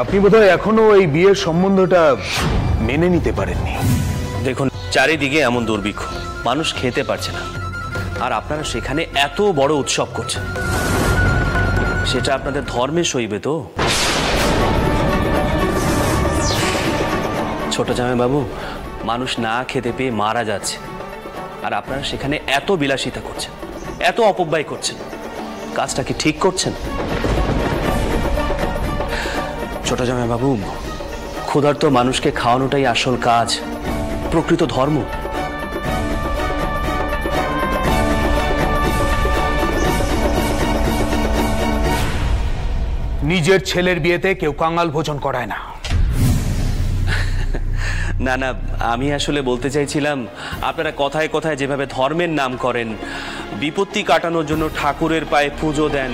আপনি বোধহয় এখনো এই বিয়ের সম্বন্ধটা মেনে নিতে পারেননি। দেখুন, চারিদিকে এমন দুর্ভিক্ষ, মানুষ খেতে পারছে না, আর আপনারা সেখানে এত বড় উৎসব করছেন, সেটা আপনাদের ধর্মে সইবে তো? ছোট জামাইবাবু, মানুষ না খেতে পেয়ে মারা যাচ্ছে, আর আপনারা সেখানে এত বিলাসিতা করছেন, এত অপব্যয় করছেন, কাজটা কি ঠিক করছেন? ছোট জামাইবাবু, ক্ষুধার্ত মানুষকে খাওয়ানোটাই আসল কাজ, প্রকৃত ধর্ম। নিজের ছেলের বিয়েতে কেউ কাঙাল ভোজন করায় না। না না, আমি আসলে বলতে চাইছিলাম, আপনারা কথায় কথায় যেভাবে ধর্মের নাম করেন, বিপত্তি কাটানোর জন্য ঠাকুরের পায়ে পুজো দেন,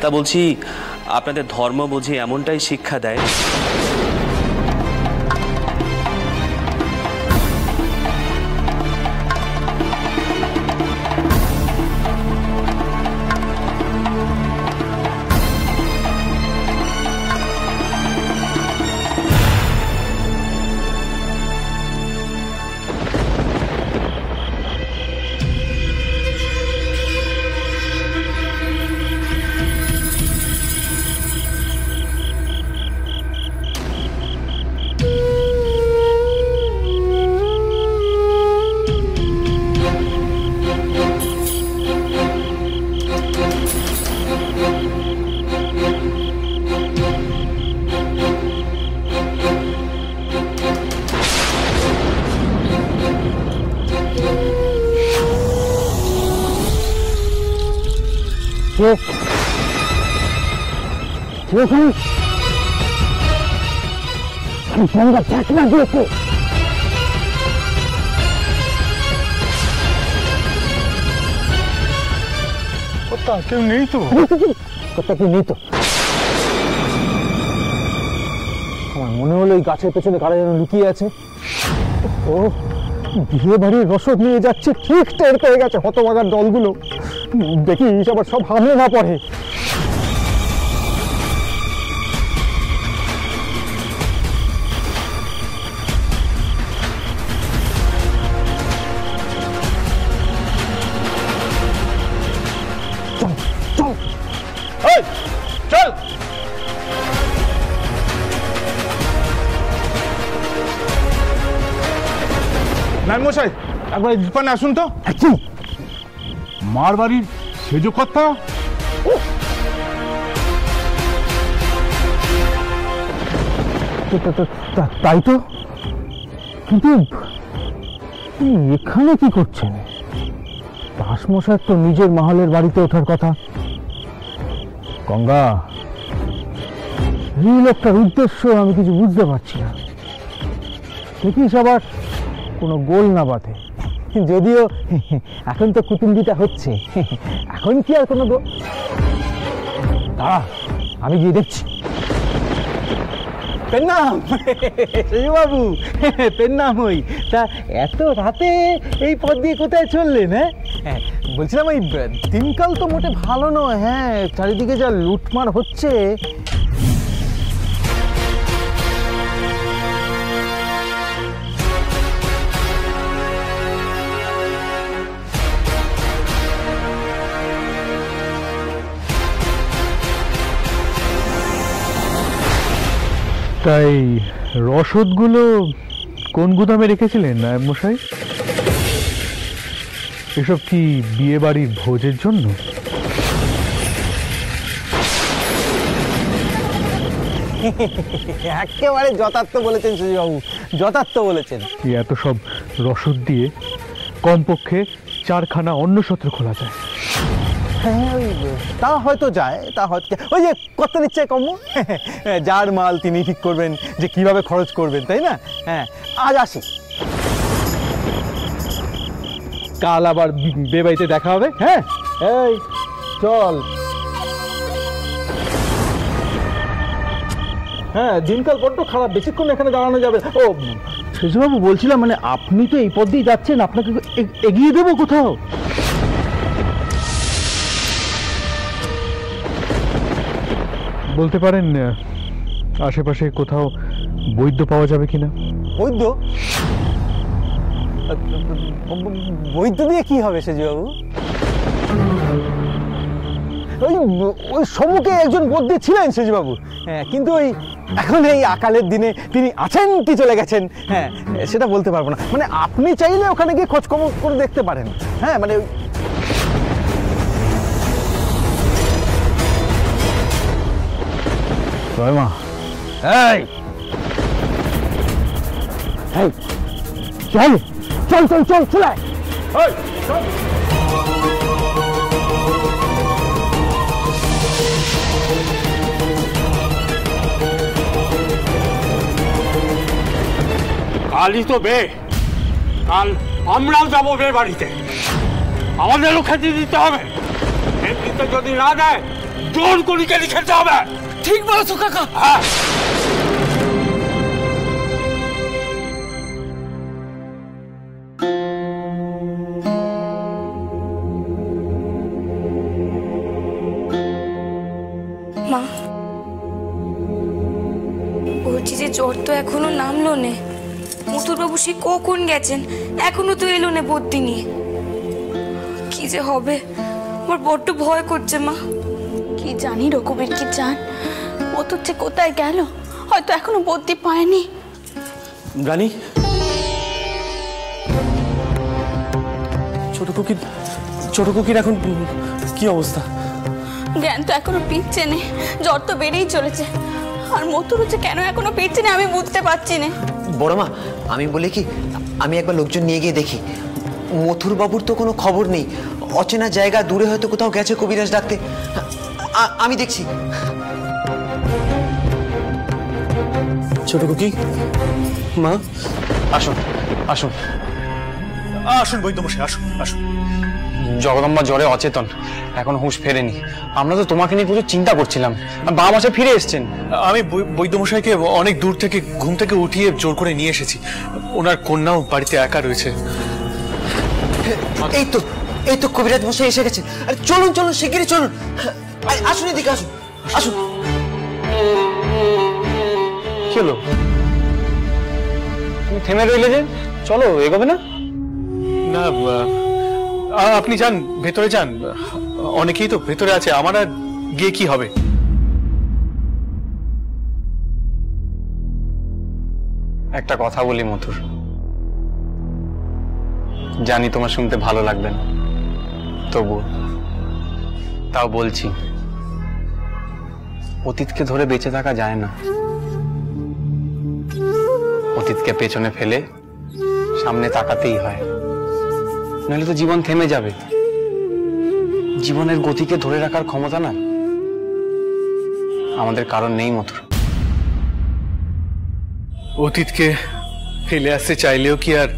তা বলছি আপনাদের ধর্ম বুঝি এমনটাই শিক্ষা দেয়? কেউ নেই তো, কেউ নেই তো। আমার মনে হলো এই গাছের পেছনে কারা যেন লুকিয়ে আছে। ও বিয়ে বাড়ির রসদ নিয়ে যাচ্ছে, ঠিক টের পেয়ে গেছে হতভাগার দলগুলো। দেখি আবার সব হামলে না পড়ে। মশাই, একবার দোকানে আসুন তো। মার বাড়ির সেজো কথা। তাই তো, কিন্তু এখানে কি করছেন? দাসমশাই তো নিজের মহলের বাড়িতে ওঠার কথা। গঙ্গা, এই লোকটার উদ্দেশ্য আমি কিছু বুঝতে পারছি না। দেখিস আবার কোনো গোল না বাঁধে। যদিও এখন তো কুটুম্বিটা হচ্ছে, এখন কি আর কোনো দাঁড়া, আমি গিয়ে দেখছি। পেন্নাম বাবু, পেন্নাম হই তা এত রাতে এই পথ দিয়ে কোথায় চললেন? হ্যাঁ বলছিলাম, ওই দিনকাল তো মোটে ভালো নয়। হ্যাঁ, চারিদিকে যা লুটমার হচ্ছে। তাই রসদগুলো কোন গুদামে রেখেছিলেন নায়েব মশাই? এসব কি বিয়ে বাড়ির ভোজের জন্য? একেবারে যথার্থ বলেছেন সুজিবাবু, যথার্থ বলেছেন। এত সব রসদ দিয়ে কমপক্ষে 4খানা অন্নসত্র খোলা যায়। হ্যাঁ, তা হয়তো যায়, তা হয়তো। ওই যে কত নিচ্ছে কম্য, যার মাল তিনি ঠিক করবেন যে কিভাবে খরচ করবেন, তাই না? হ্যাঁ, আজ আসি, কাল আবার বেবাইতে দেখা হবে। হ্যাঁ, এই চল। হ্যাঁ, দিনকাল বড্ড খারাপ, বেশিক্ষণ এখানে দাঁড়ানো যাবে। ও সেজবাবু, বলছিলাম মানে আপনি তো এই পথ দিয়ে যাচ্ছেন, আপনাকে এগিয়ে দেবো কোথাও? বলতে পারেন আশেপাশে কোথাও বৈদ্য পাওয়া যাবে কিনা? বৈদ্য? বৈদ্য দিয়ে কি হবে সেজবাবু? ওই ওই সম্মুখে একজন বৈদ্য ছিলেন সেজবাবু, হ্যাঁ, কিন্তু ওই এখন এই আকালের দিনে তিনি আছেন কি চলে গেছেন, হ্যাঁ, সেটা বলতে পারবো না। মানে আপনি চাইলে ওখানে গিয়ে খোঁজ খবর করে দেখতে পারেন, হ্যাঁ, মানে মা এই এই চল চল চল চল চলে আয়। কালই তো বে, কাল আমরাও যাবো বে বাড়িতে, আমাদেরও খেতে দিতে হবে। এমনিতে যদি না দেয় জোর করি কেটে খেতে হবে। ঠিক বলেছো কাকা। হ্যাঁ, মা বলছি যে জ্বর তো এখনো নামলো নে, মথুরবাবু সে কখন গেছেন, এখনো তো এলো না বদ্যি নিয়ে। কি যে হবে, আমার বড্ড ভয় করছে মা। কি জানি রকমের কি জান, মথুর যে কোথায় গেল, হয়তো এখনো বদ্যি পায়নি। রানী, ছোট কুকির এখন কি অবস্থা? জ্ঞান তো এখনো ফিরছে না, জ্বর তো বেড়েই চলেছে, আর মথুর হচ্ছে কেন এখনো ফিরছে না আমি বুঝতে পারছি না। বড় মা, আমি বলি কি, আমি একবার লোকজন নিয়ে গিয়ে দেখি। মথুর বাবুর তো কোনো খবর নেই, অচেনা জায়গা দূরে হয়তো কোথাও গেছে কবিরাজ ডাকতে। আমি দেখছি। ছোট কুকি, মা আসুন আসুন আসুন বৈদ্যমশাই, আসুন আসুন। জগদম্বা জ্বরে অচেতন, এখন হুঁশ ফেরেনি। আমরা তো তোমাকে নিয়ে প্রচুর চিন্তা করছিলাম, বাবা মাসে ফিরে এসছেন। আমি বৈদ্যমশাইকে অনেক দূর থেকে ঘুম থেকে উঠিয়ে জোর করে নিয়ে এসেছি। ওনার কন্যাও বাড়িতে একা রয়েছে। এই তো কবিরাজ মশাই এসে গেছে। আরে চলুন চলুন, শিগগিরই চলুন। আসুন এদিকে, আসুন আসুন। কি হলো, তুমি থেমে রইলে যে? চলো, এগোবে না? না, আপনি যান, ভেতরে যান, অনেকেই তো ভেতরে আছে, আমার আর গিয়ে কি হবে? একটা কথা বলি মথুর, জানি তোমার শুনতে ভালো লাগবে না, তাও বলছি, অতীতকে ধরে বেঁচে থাকা যায় না। অতীতকে পেছনে ফেলে সামনে তাকাতেই হয়, নইলে তো জীবন থেমে যাবে। জীবনের গতিকে ধরে রাখার ক্ষমতা না আমাদের কারণ নেই মথুর। অতীতকে ফেলে আসতে চাইলেও কি আর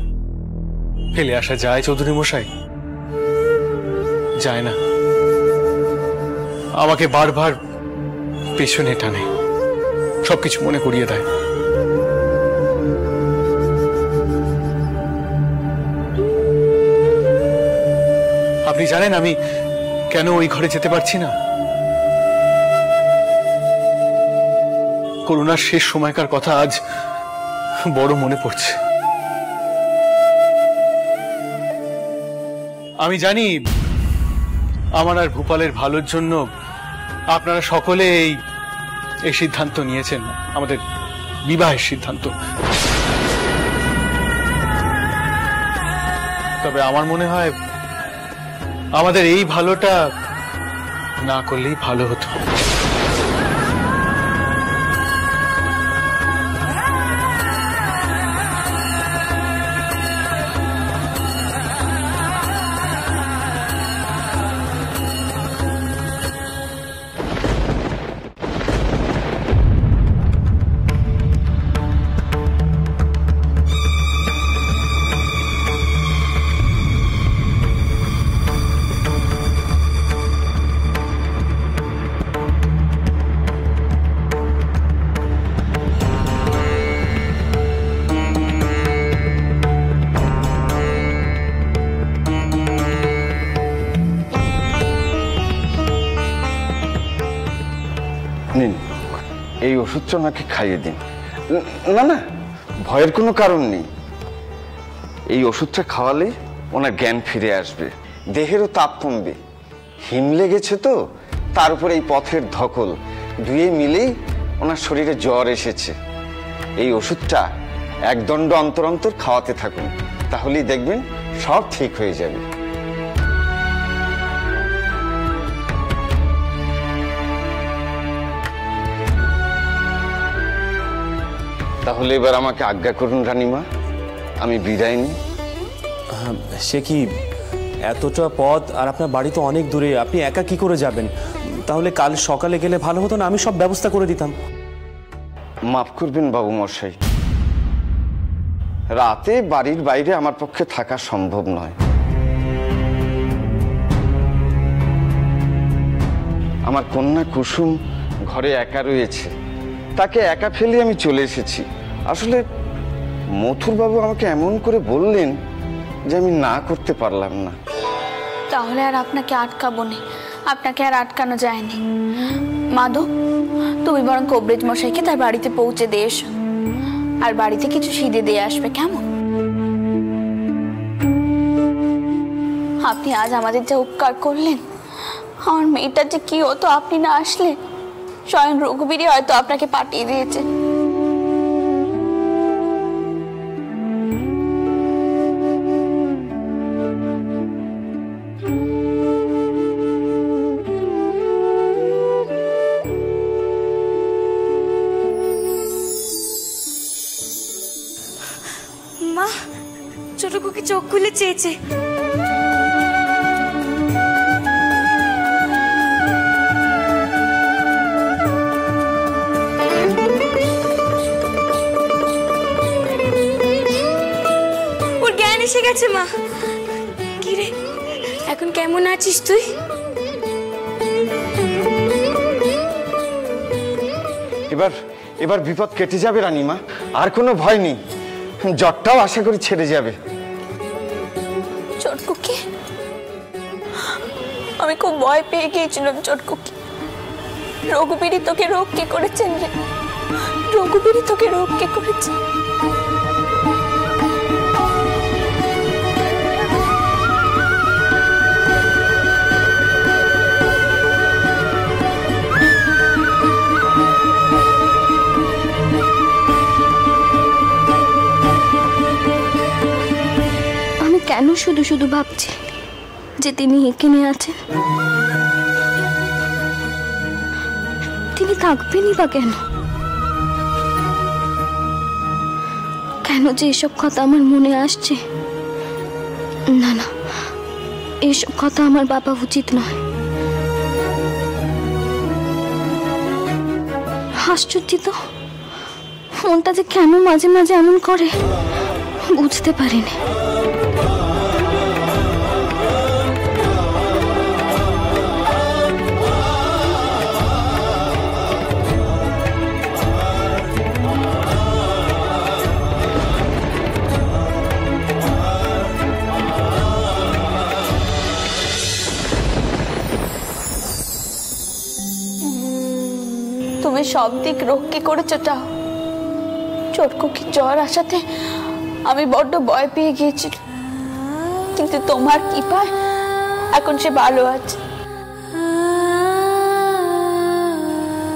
ফেলে আসা যায় চৌধুরী মশাই? যায় না। আমাকে বারবার পেছনে টানে, সবকিছু মনে করিয়ে দেয়। আপনি জানেন আমি কেন ওই ঘরে যেতে পারছি না? করোনার শেষ সময়কার কথা আজ বড় মনে পড়ছে। আমি জানি আমার আর ভূপালের ভালোর জন্য আপনারা সকলে এই সিদ্ধান্ত নিয়েছেন, আমাদের বিবাহের সিদ্ধান্ত। তবে আমার মনে হয় আমাদের এই ভালোটা না করলেই ভালো হতো। নিন, এই ওষুধটা ওনাকে খাইয়ে দিন। না না, ভয়ের কোনো কারণ নেই। এই ওষুধটা খাওয়ালে ওনার জ্ঞান ফিরে আসবে, দেহেরও তাপ কমবে। হিম লেগেছে তো, তার উপরে এই পথের ধকল, দুয়ে মিলেই ওনার শরীরে জ্বর এসেছে। এই ওষুধটা এক দণ্ড অন্তর অন্তর খাওয়াতে থাকুন, তাহলেই দেখবেন সব ঠিক হয়ে যাবে। তাহলে এবার আমাকে আজ্ঞা করুন রানীমা, আমি বিদায় নিই। সে কি, এতটা পথ, আর আপনার বাড়ি তো অনেক দূরে, আপনি একা কি করে যাবেন? তাহলে কাল সকালে গেলে ভালো হতো না? আমি সব ব্যবস্থা করে দিতাম। মাফ করবেন বাবু মশাই, রাতে বাড়ির বাইরে আমার পক্ষে থাকা সম্ভব নয়। আমার কন্যা কুসুম ঘরে একা রয়েছে, তাকে একা ফেলে আমি চলে এসেছি। আসলে মথুরবাবু আমাকে এমন করে বললেন যে আমি না করতে পারলাম না। তাহলে আর আপনাকে আটকাবো না, আপনাকে আর আটকানো যায়নি। মাধব, তুমি বরং কবরেজ মশাইকে তার বাড়িতে পৌঁছে দিয়ে এসো, আর বাড়িতে কিছু সিদে দিয়ে আসবে, কেমন? আপনি আজ আমাদের যে উপকার করলেন, আমার মেয়েটার যে কি হতো আপনি না আসলে। স্বয়ং রঘুবীরই হয়তো আপনাকে পাঠিয়ে দিয়েছে। মা, ছোট কুকি চোখ খুলে চেয়েছে। ওর জ্ঞান এসে গেছে মা। কিরে, এখন কেমন আছিস তুই? এবার বিপদ কেটে যাবে রানীমা, আর কোনো ভয় নেই। জ্বরটাও আশা করি ছেড়ে যাবে। চটকুকি, আমি খুব ভয় পেয়ে গিয়েছিলাম চটকুকি। রঘুবীরই তোকে রক্ষে করেছেন রে, রঘুবীরই তোকে রক্ষে করেছেন। কেন শুধু শুধু ভাবছি যে তিনি এখানে আছেন? তিনি থাকবেনই বা কেন? কেন যে এসব কথা আমার মনে আসছে? না না, এসব কথা আমার ভাবা উচিত নয়। আশ্চর্য তো, মনটা যে কেন মাঝে মাঝে এমন করে বুঝতে পারিনি। তুমি সব দিক রক্ষে করেছো। তাও চটকুকি জ্বর আসাতে আমি বড্ড ভয় পেয়ে গিয়েছিল, কিন্তু তোমার কৃপায় এখন সে ভালো আছে।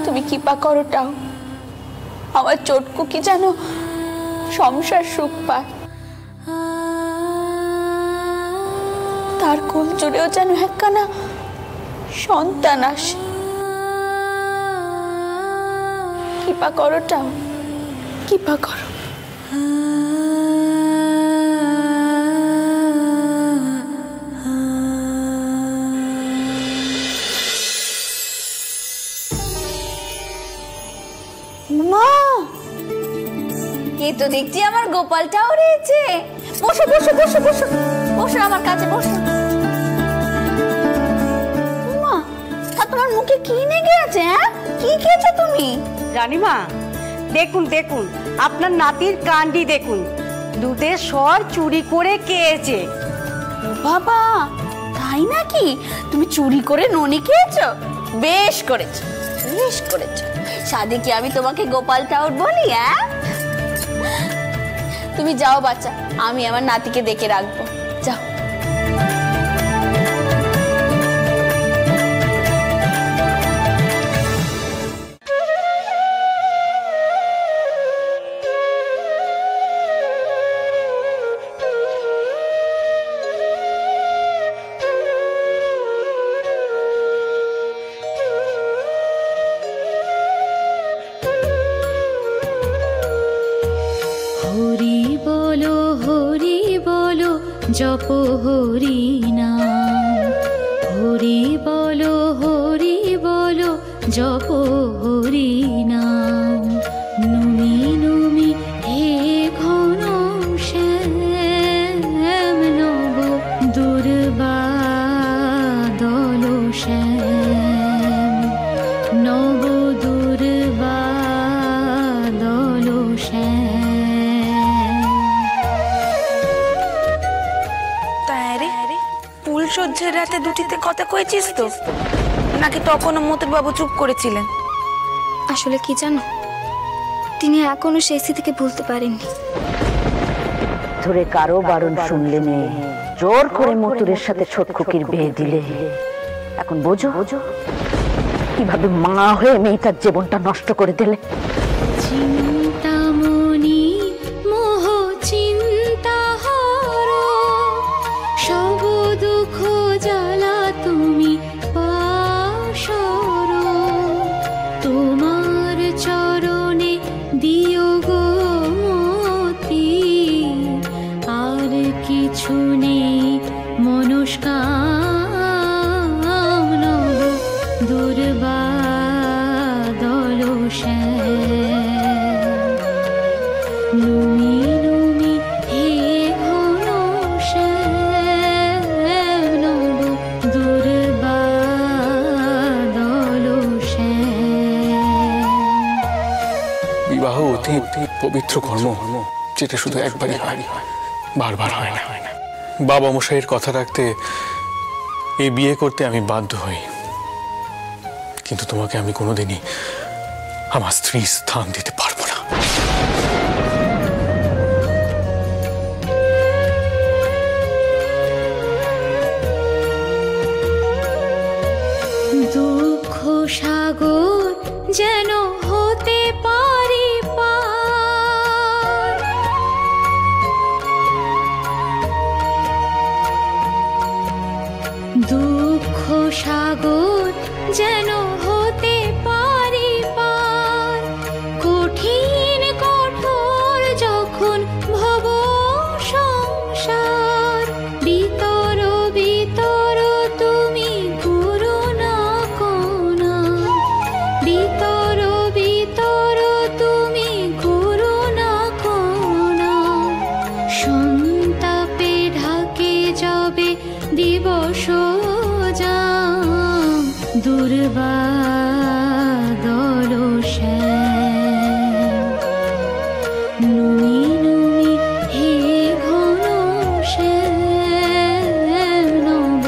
তুমি কৃপা করো তাও আমার চটকুকি যেন সংসার সুখ পায়, তার কোল জুড়েও যেন একখানা সন্তান আসে। কৃপা করো তাও, কৃপা করো। মা, এই তো দেখছি আমার গোপালটাও রয়েছে। বসো বসো বসো বসো বসো আমার কাছে বসো। মা, তা তোমার মুখে কি লেগে আছে? কি খেয়েছো তুমি? রানীমা, দেখুন দেখুন আপনার নাতির কাণ্ডি দেখুন, দুধের সর চুরি করে খেয়েছে। বাবা, তাই নাকি? তুমি চুরি করে ননি খেয়েছো? বেশ করেছো। বেশ করেছো। সাদে কি আমি তোমাকে গোপাল টাউর বলি? তুমি যাও বাচ্চা, আমি আমার নাতিকে দেখে রাখবো। যাও। জপ হরি নাম, হরি বলো হরি বলো জপ হরি নাম। নুমি নুমি হে ঘন শ্যাম, নব দুর্বাদল শ্যাম, নব দুর্বাদল শ্যাম। সহ্যের রাতে দুটিতে কথা কয়েছিস তো, নাকি তখনও মতুর বাবু চুপ করেছিলেন? আসলে কি জানো, তিনি এখনো সেই স্মৃতিকে ভুলতে পারেননি। ধরে কারো বারণ শুনলে নে, জোর করে মতুরের সাথে ছোট খুকির বিয়ে দিলে। এখন বোঝো কিভাবে মা হয়ে মেয়েটার জীবনটা নষ্ট করে দিলে। চিন্তামণি মোহ চিন্তা হারো, সব দুঃখ জ্বালা তুমি পাশরো। তোমার চরণে দিও গো মতি, আর কিছু নেই মনস্কামনা। দুর্বাদল শ্যাম, নুমি নুমি হে ঘন শ্যাম, নব দুর্বাদল শ্যাম। বিবাহ অতি পবিত্র কর্ম, যেটা শুধু একবারই হয়, বারবার হয় না। বাবা মশাইয়ের কথা রাখতে এই বিয়ে করতে আমি বাধ্য হই, কিন্তু তোমাকে আমি কোনোদিনই আমার স্ত্রীর স্থান দিতে পারবো না। দুঃখ সাগর যেন হতে পারি পার, দুঃখ সাগর যেন হতে পারি পার। কঠিন কঠোর যখন ভব সংসার, বিতর বিতর তুমি করুণা কোনা, বিতর বিতর তুমি করুণা কোনা। সন্তাপে ঢাকে যাবে দিবস যাম, দুর্বাদল শ্যাম, নুমি নুমি হে ঘন শ্যাম, নব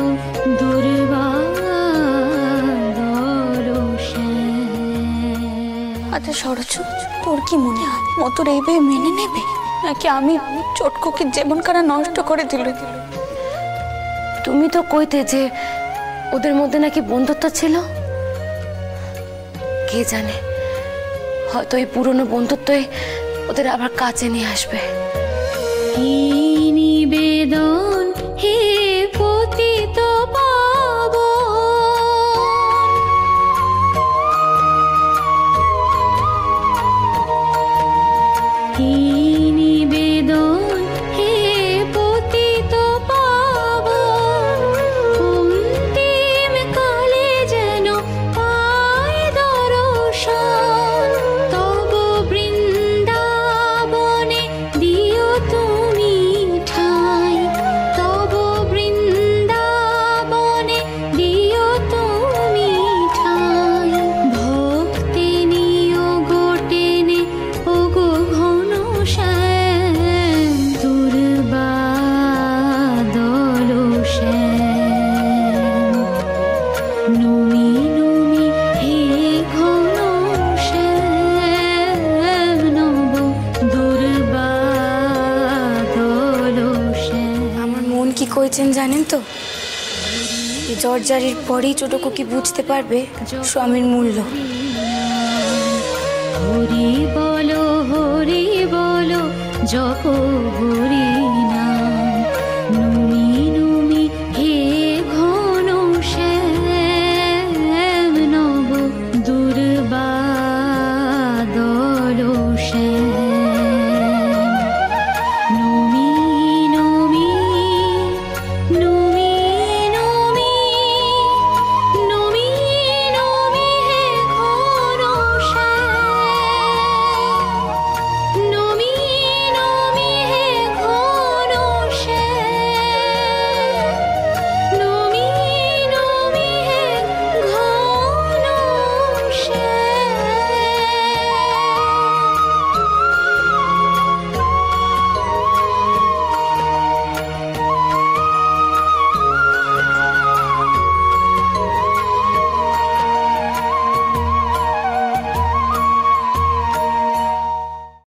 দুর্বাদল শ্যাম। আচ্ছা সরোজ, তোর কি মনে হয় মতুর এই বিয়ে মেনে নেবে, নাকি আমি চটকুকির জীবনখানা নষ্ট করে দিল? তুমি তো কইতে যে ওদের মধ্যে নাকি বন্ধুত্ব ছিল। কে জানে, হয়তো এই পুরনো বন্ধুত্বই ওদের আবার কাছে নিয়ে আসবে। নিবেদন হে পতিত পাবন, নিবেদন হে পতিত পাবন। অন্তিম কালে যেন পায় দর্শন, তব বৃন্দাবনে দিও তুমি ঠাই। বলেছেন জানেন তো? এই জর্জারির পরেই ছোট খুকি বুঝতে পারবে স্বামীর মূল্য। হরি বলো জপ হরি